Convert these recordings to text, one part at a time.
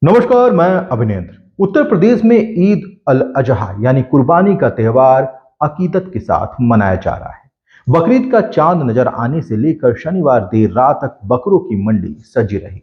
नमस्कार, मैं अभिनेंद्र। उत्तर प्रदेश में ईद अल अजहा यानी कुर्बानी का त्योहार अकीदत के साथ मनाया जा रहा है। बकरीद का चांद नजर आने से लेकर शनिवार देर रात तक बकरों की मंडी सजी रही।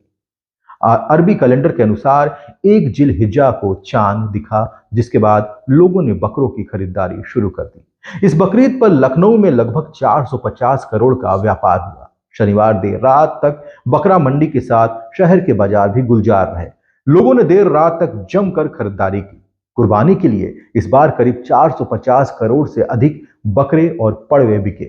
अरबी कैलेंडर के अनुसार 1 जिल हिज्जा को चांद दिखा, जिसके बाद लोगों ने बकरों की खरीदारी शुरू कर दी। इस बकरीद पर लखनऊ में लगभग 450 करोड़ का व्यापार हुआ। शनिवार देर रात तक बकरा मंडी के साथ शहर के बाजार भी गुलजार रहे। लोगों ने देर रात तक जमकर खरीदारी की। कुर्बानी के लिए इस बार करीब 450 करोड़ से अधिक बकरे और पड़वे बिके।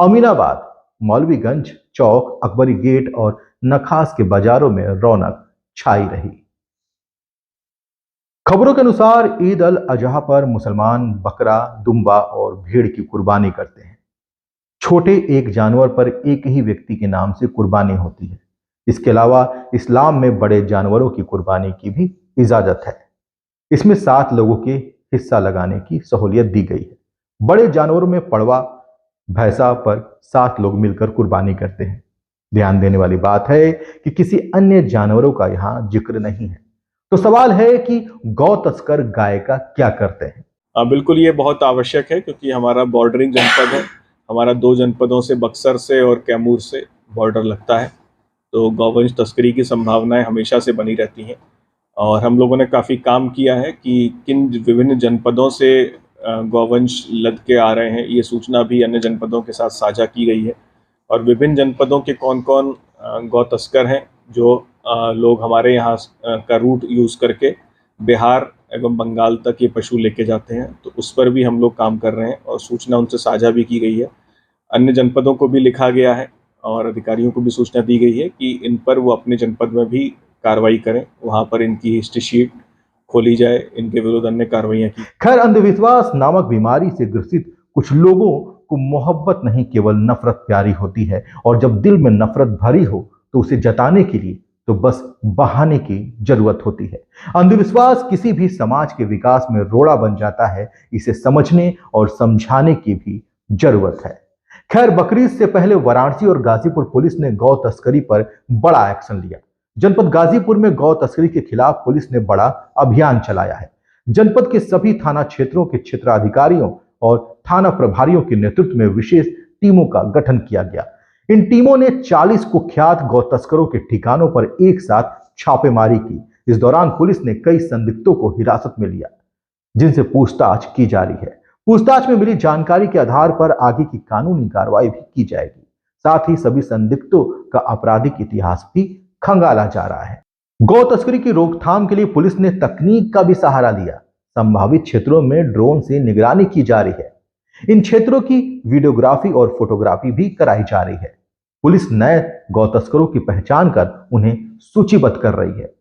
अमीनाबाद, मौलवीगंज चौक, अकबरी गेट और नखास के बाजारों में रौनक छाई रही। खबरों के अनुसार ईद अल अजहा पर मुसलमान बकरा, दुम्बा और भेड़ की कुर्बानी करते हैं। छोटे एक जानवर पर एक ही व्यक्ति के नाम से कुर्बानी होती है। इसके अलावा इस्लाम में बड़े जानवरों की कुर्बानी की भी इजाजत है। इसमें 7 लोगों के हिस्सा लगाने की सहूलियत दी गई है। बड़े जानवरों में पड़वा, भैंसा पर 7 लोग मिलकर कुर्बानी करते हैं। ध्यान देने वाली बात है कि किसी अन्य जानवरों का यहाँ जिक्र नहीं है। तो सवाल है कि गौ तस्कर गाय का क्या करते हैं? बिल्कुल, ये बहुत आवश्यक है क्योंकि हमारा बॉर्डरिंग जनपद है। हमारा 2 जनपदों से, बक्सर से और कैमूर से बॉर्डर लगता है, तो गौवंश तस्करी की संभावनाएं हमेशा से बनी रहती हैं। और हम लोगों ने काफ़ी काम किया है कि किन विभिन्न जनपदों से गौवंश लद के आ रहे हैं, ये सूचना भी अन्य जनपदों के साथ साझा की गई है। और विभिन्न जनपदों के कौन कौन गौ तस्कर हैं जो लोग हमारे यहाँ का रूट यूज़ करके बिहार एवं बंगाल तक ये पशु लेके जाते हैं, तो उस पर भी हम लोग काम कर रहे हैं और सूचना उनसे साझा भी की गई है। अन्य जनपदों को भी लिखा गया है और अधिकारियों को भी सूचना दी गई है कि इन पर वो अपने जनपद में भी कार्रवाई करें, वहाँ पर इनकी हिस्ट्री शीट खोली जाए, इनके विरुद्ध अन्य कार्रवाइयाँ की। खैर, अंधविश्वास नामक बीमारी से ग्रसित कुछ लोगों को मोहब्बत नहीं, केवल नफरत प्यारी होती है। और जब दिल में नफरत भरी हो तो उसे जताने के लिए तो बस बहाने की जरूरत होती है। अंधविश्वास किसी भी समाज के विकास में रोड़ा बन जाता है। इसे समझने और समझाने की भी जरूरत है। खैर, बकरीद से पहले वाराणसी और गाजीपुर पुलिस ने गौ तस्करी पर बड़ा एक्शन लिया। जनपद गाजीपुर में गौ तस्करी के खिलाफ पुलिस ने बड़ा अभियान चलाया है। जनपद के सभी थाना क्षेत्रों के क्षेत्राधिकारियों और थाना प्रभारियों के नेतृत्व में विशेष टीमों का गठन किया गया। इन टीमों ने 40 कुख्यात गौ तस्करों के ठिकानों पर एक साथ छापेमारी की। इस दौरान पुलिस ने कई संदिग्धों को हिरासत में लिया, जिनसे पूछताछ की जा रही है। पूछताछ में मिली जानकारी के आधार पर आगे की कानूनी कार्रवाई भी की जाएगी। साथ ही सभी संदिग्धों का आपराधिक इतिहास भी खंगाला जा रहा है। गौ तस्करी की रोकथाम के लिए पुलिस ने तकनीक का भी सहारा लिया। संभावित क्षेत्रों में ड्रोन से निगरानी की जा रही है। इन क्षेत्रों की वीडियोग्राफी और फोटोग्राफी भी कराई जा रही है। पुलिस नए गौ तस्करों की पहचान कर उन्हें सूचीबद्ध कर रही है।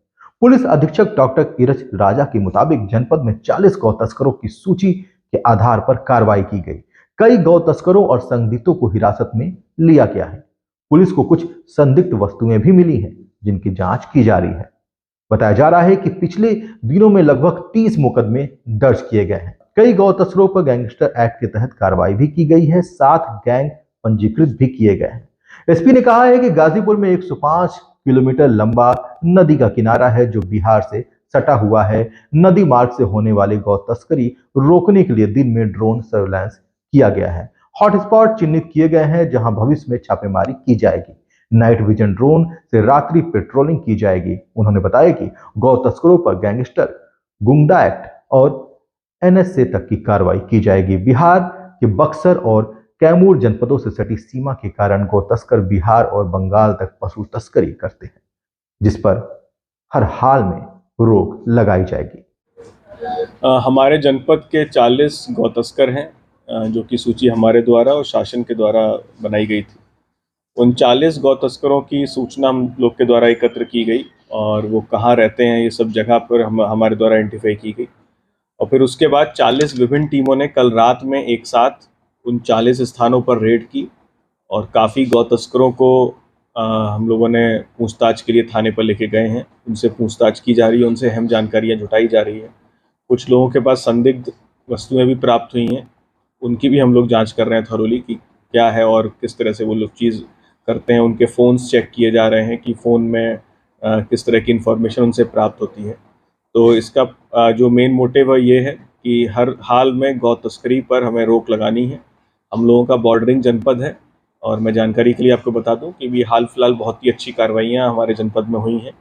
पुलिस अधीक्षक डॉक्टर कीरच राजा के मुताबिक जनपद में 40 गौ तस्करों की सूची के आधार पर कार्रवाई की गई। कई गौ तस्करों और संदिग्धों को हिरासत में लिया गया है। पुलिस को कुछ संदिग्ध वस्तुएं भी मिली हैं, जिनकी जांच की जा रही है। बताया जा रहा है कि पिछले दिनों में लगभग 30 मुकदमे दर्ज किए गए हैं। कई गौ तस्करों पर गैंगस्टर एक्ट के तहत कार्रवाई भी की गई है। 7 गैंग पंजीकृत भी किए गए हैं। एसपी ने कहा है कि गाजीपुर में 105 किलोमीटर लंबा नदी का किनारा है, जो बिहार से सटा हुआ है। नदी मार्ग से होने वाली गौ तस्करी रोकने के लिए दिन में ड्रोन सर्वेलेंस किया गया है। हॉटस्पॉट चिन्हित किए गए हैं, जहां भविष्य में छापेमारी की जाएगी। नाइट विजन ड्रोन से रात्रि पेट्रोलिंग की जाएगी। उन्होंने बताया कि गौ तस्करों पर गैंगस्टर, गुंडा एक्ट और एनएसए तक की कार्रवाई की जाएगी। बिहार के बक्सर और कैमूर जनपदों से सटी सीमा के कारण गौ तस्कर बिहार और बंगाल तक पशु तस्करी करते हैं, जिस पर हर हाल में रोक लगाई जाएगी। हमारे जनपद के 40 गौ तस्कर हैं, जो कि सूची हमारे द्वारा और शासन के द्वारा बनाई गई थी। उन 40 गौ तस्करों की सूचना हम लोग के द्वारा एकत्र की गई और वो कहाँ रहते हैं, ये सब जगह पर हमारे द्वारा आइडेंटिफाई की गई। और फिर उसके बाद 40 विभिन्न टीमों ने कल रात में एक साथ उन 40 स्थानों पर रेड की और काफ़ी गौ तस्करों को हम लोगों ने पूछताछ के लिए थाने पर लेके गए हैं। उनसे पूछताछ की जा रही है, उनसे अहम जानकारियाँ जुटाई जा रही है। कुछ लोगों के पास संदिग्ध वस्तुएं भी प्राप्त हुई हैं, उनकी भी हम लोग जांच कर रहे हैं थॉरोली कि क्या है और किस तरह से वो लोग चीज़ करते हैं। उनके फ़ोन्स चेक किए जा रहे हैं कि फ़ोन में किस तरह की इन्फॉर्मेशन उनसे प्राप्त होती है। तो इसका जो मेन मोटिव है ये है कि हर हाल में गौ तस्करी पर हमें रोक लगानी है। हम लोगों का बॉर्डरिंग जनपद है और मैं जानकारी के लिए आपको बता दूं कि भी हाल फिलहाल बहुत ही अच्छी कार्रवाइयाँ हमारे जनपद में हुई हैं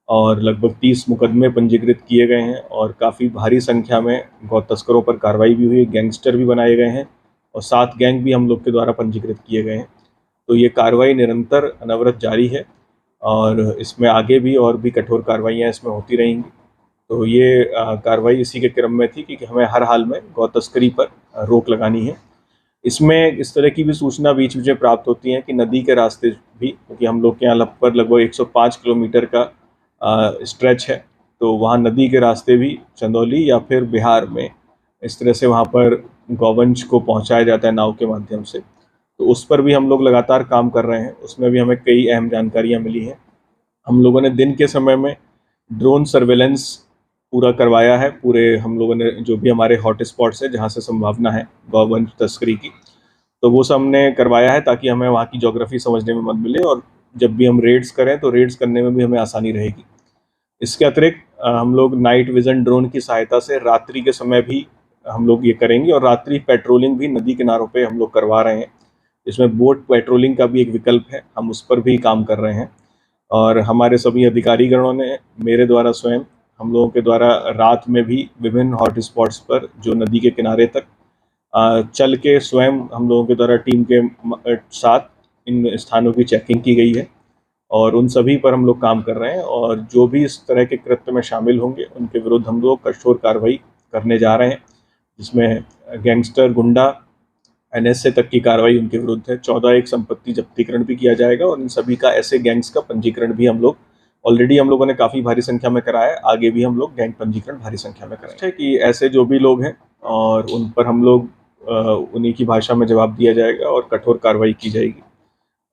और लगभग 30 मुकदमे पंजीकृत किए गए हैं और काफ़ी भारी संख्या में गौ तस्करों पर कार्रवाई भी हुई, गैंगस्टर भी बनाए गए हैं और 7 गैंग भी हम लोग के द्वारा पंजीकृत किए गए हैं। तो ये कार्रवाई निरंतर अनवरत जारी है और इसमें आगे भी और भी कठोर कार्रवाइयाँ इसमें होती रहेंगी। तो ये कार्रवाई इसी के क्रम में थी कि हमें हर हाल में गौ तस्करी पर रोक लगानी है। इसमें इस तरह की भी सूचना बीच बीच में प्राप्त होती है कि नदी के रास्ते भी, क्योंकि हम लोग के यहाँ लगभग 105 किलोमीटर का स्ट्रेच है, तो वहाँ नदी के रास्ते भी चंदौली या फिर बिहार में इस तरह से वहाँ पर गौवंश को पहुँचाया जाता है नाव के माध्यम से। तो उस पर भी हम लोग लगातार काम कर रहे हैं, उसमें भी हमें कई अहम जानकारियाँ मिली हैं। हम लोगों ने दिन के समय में ड्रोन सर्वेलेंस पूरा करवाया है। पूरे हम लोगों ने जो भी हमारे हॉट स्पॉट्स है जहाँ से संभावना है गौवंश तस्करी की, तो वो सब हमने करवाया है ताकि हमें वहाँ की ज्योग्राफी समझने में मदद मिले और जब भी हम रेड्स करें तो रेड्स करने में भी हमें आसानी रहेगी। इसके अतिरिक्त हम लोग नाइट विज़न ड्रोन की सहायता से रात्रि के समय भी हम लोग ये करेंगे और रात्रि पेट्रोलिंग भी नदी किनारों पे हम लोग करवा रहे हैं। इसमें बोट पेट्रोलिंग का भी एक विकल्प है, हम उस पर भी काम कर रहे हैं और हमारे सभी अधिकारीगणों ने मेरे द्वारा स्वयं हम लोगों के द्वारा रात में भी विभिन्न हॉट स्पॉट्स पर जो नदी के किनारे तक चल के स्वयं हम लोगों के द्वारा टीम के साथ इन स्थानों की चेकिंग की गई है और उन सभी पर हम लोग काम कर रहे हैं और जो भी इस तरह के कृत्य में शामिल होंगे उनके विरुद्ध हम लोग कठोर कार्रवाई करने जा रहे हैं, जिसमें गैंगस्टर, गुंडा, NSA तक की कार्रवाई उनके विरुद्ध है। 14 एक संपत्ति जब्तीकरण भी किया जाएगा और इन सभी का ऐसे गैंग्स का पंजीकरण भी हम लोग ऑलरेडी हम लोगों ने काफ़ी भारी संख्या में कराया है, आगे भी हम लोग गैंग पंजीकरण भारी संख्या में कराएंगे कि ऐसे जो भी लोग हैं और उन पर हम लोग उन्हीं की भाषा में जवाब दिया जाएगा और कठोर कार्रवाई की जाएगी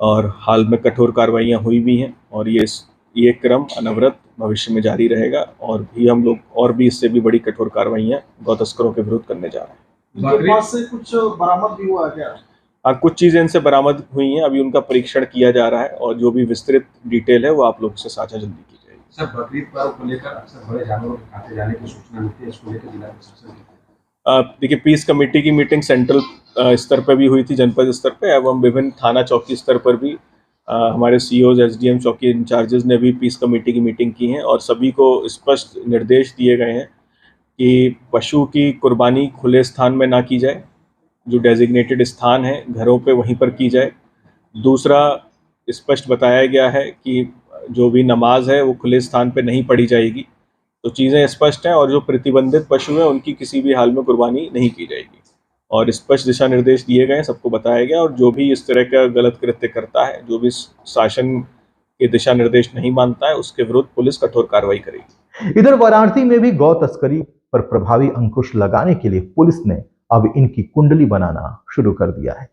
और हाल में कठोर कार्रवाइयाँ हुई भी हैं और ये क्रम अनवरत भविष्य में जारी रहेगा और भी हम लोग और भी इससे भी बड़ी कठोर कार्रवाइयाँ गौ तस्करों के विरुद्ध करने जा रहे हैं। इनके पास से कुछ बरामद भी हुआ क्या? कुछ चीज़ें इनसे बरामद हुई हैं, अभी उनका परीक्षण किया जा रहा है और जो भी विस्तृत डिटेल है वो आप लोग से साझा जल्दी की जाएगी। सर, बकरीद पर्व को लेकर अक्सर बड़े जानवरों के खाते जाने की सूचना मिलती है, इसको लेकर जिला प्रशासन देखिए, पीस कमेटी की मीटिंग सेंट्रल स्तर पर भी हुई थी, जनपद स्तर पे एवं विभिन्न थाना चौकी स्तर पर भी हमारे COs, SDM, चौकी इंचार्जेस ने भी पीस कमेटी की मीटिंग की है और सभी को स्पष्ट निर्देश दिए गए हैं कि पशु की कुर्बानी खुले स्थान में ना की जाए, जो डेजिग्नेटेड स्थान है घरों पे वहीं पर की जाए। दूसरा, स्पष्ट बताया गया है कि जो भी नमाज है वो खुले स्थान पे नहीं पढ़ी जाएगी। तो चीज़ें स्पष्ट हैं और जो प्रतिबंधित पशु हैं उनकी किसी भी हाल में कुर्बानी नहीं की जाएगी और स्पष्ट दिशा निर्देश दिए गए हैं, सबको बताया गया और जो भी इस तरह का गलत कृत्य करता है, जो भी शासन के दिशा निर्देश नहीं मानता है, उसके विरुद्ध पुलिस कठोर कार्रवाई करेगी। इधर वाराणसी में भी गौ तस्करी पर प्रभावी अंकुश लगाने के लिए पुलिस ने अब इनकी कुंडली बनाना शुरू कर दिया है।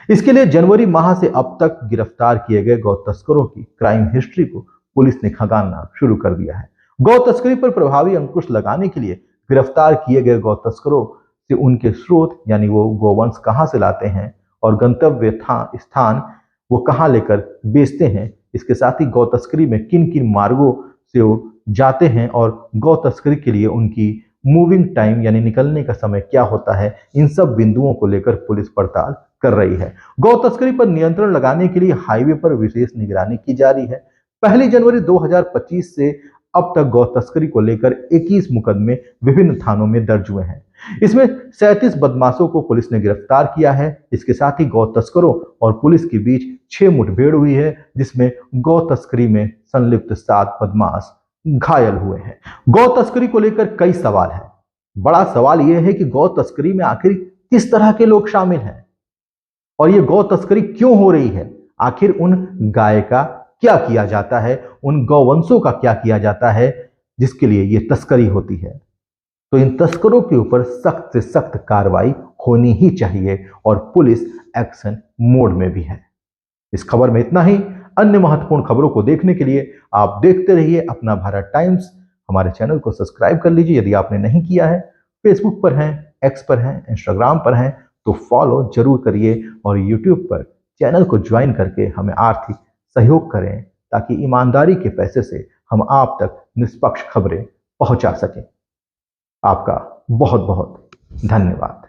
इसके लिए जनवरी माह से अब तक गिरफ्तार किए गए गौ तस्करों की क्राइम हिस्ट्री को पुलिस ने खंगालना शुरू कर दिया है। गौ तस्करी पर प्रभावी अंकुश लगाने के लिए गिरफ्तार किए गए गौ तस्करों से उनके स्रोत यानी वो गोवंश कहां से लाते हैं और गंतव्य स्थान वो कहां लेकर बेचते हैं, इसके साथ ही गौ तस्करी में किन किन मार्गों से वो जाते हैं और गौ तस्करी के लिए उनकी मूविंग टाइम यानी निकलने का समय क्या होता है, इन सब बिंदुओं को लेकर पुलिस पड़ताल कर रही है। गौ तस्करी पर नियंत्रण लगाने के लिए हाईवे पर विशेष निगरानी की जा रही है। 1 जनवरी 2025 से अब तक गौ तस्करी को लेकर 21 मुकदमे विभिन्न थानों में दर्ज हुए हैं। इसमें 37 बदमाशों को पुलिस ने गिरफ्तार किया है। इसके साथ ही गौ तस्करों और पुलिस के बीच 6 मुठभेड़ हुई है, जिसमें गौ तस्करी में संलिप्त 7 बदमाश घायल हुए हैं। गौ तस्करी को लेकर कई सवाल हैं। बड़ा सवाल यह है कि गौ तस्करी में आखिर किस तरह के लोग शामिल हैं और ये गौ तस्करी क्यों हो रही है। आखिर उन गाय का क्या किया जाता है, उन गौवंशों का क्या किया जाता है जिसके लिए ये तस्करी होती है। तो इन तस्करों के ऊपर सख्त से सख्त कार्रवाई होनी ही चाहिए और पुलिस एक्शन मोड में भी है। इस खबर में इतना ही। अन्य महत्वपूर्ण खबरों को देखने के लिए आप देखते रहिए अपना भारत टाइम्स। हमारे चैनल को सब्सक्राइब कर लीजिए यदि आपने नहीं किया है। फेसबुक पर हैं, एक्स पर हैं, इंस्टाग्राम पर हैं तो फॉलो जरूर करिए और यूट्यूब पर चैनल को ज्वाइन करके हमें आर्थिक सहयोग करें ताकि ईमानदारी के पैसे से हम आप तक निष्पक्ष खबरें पहुंचा सकें। आपका बहुत बहुत धन्यवाद।